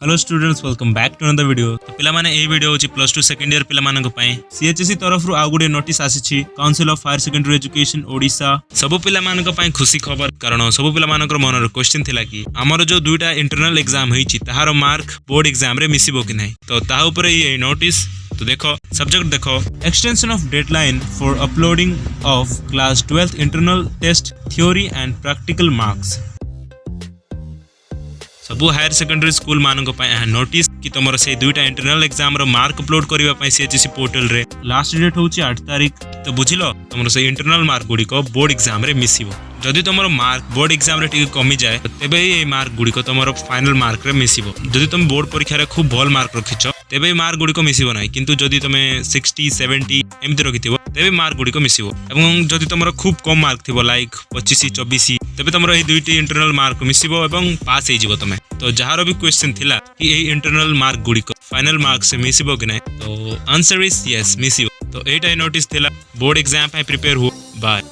Hello students welcome back to another video. तो पिला माने ए वीडियो होची प्लस 2 सेकंड ईयर पिला मानक पई सीएचएसई तरफ रु आ गुडे नोटिस आसीची council of higher secondary education Odisha. सब पिला मानक पई खुशी खबर, कारण सब पिला मानक मनर क्वेश्चन थिला कि हमर जो दुईटा इंटरनल एग्जाम होईची ताहार मार्क बोर्ड एग्जाम रे मिसिबो कि नै। तो ताहा ऊपर ये नोटिस तो देखो सब्जेक्ट देखो extension of deadline for uploading of class 12th internal test theory and practical marks. सबू हायर सेकेंडरी स्कूल मानक नोटिस कि तुम से दुईटा इंटरनल एग्जाम रो मार्क अपलोड करने सीएचएसई पोर्टल रे लास्ट डेट होची 8 तारीख। तो बुझिलो तुम से इंटरनल मार्क गुड़ी को बोर्ड एग्जाम रे मिसिबो। जदि तुम मार्क बोर्ड एग्जाम रे टिके कमी जाए तेबे ये मार्क गुड़ी को तुम फाइनल मार्क रे मिसिबो। जदि तुम बोर्ड परीक्षा रे खूब भल मार्क रखिछ तेबे मार्क गुड़ी को मिसिबो नाही, किंतु जदि तुम 60 70 एमती रखिथिबो तेबे मार्क गुड़ी को मिसिबो। एवं जदि तुम खूब कम मार्क थिबो लाइक 25 24 तेबे तुम ये दुईटी इंटरनल मार्क मिसिबो एवं पास हो जिवो तुमे। तो जहार भी क्वेश्चन थिला कि ये इंटरनल मार्क गुड़ी को फाइनल मार्क से मिसिबो कि नहीं, तो आंसर इज यस मिसिबो। तो एटा नोटिस थिला बोर्ड एग्जाम पे प्रिपेयर हो बाय।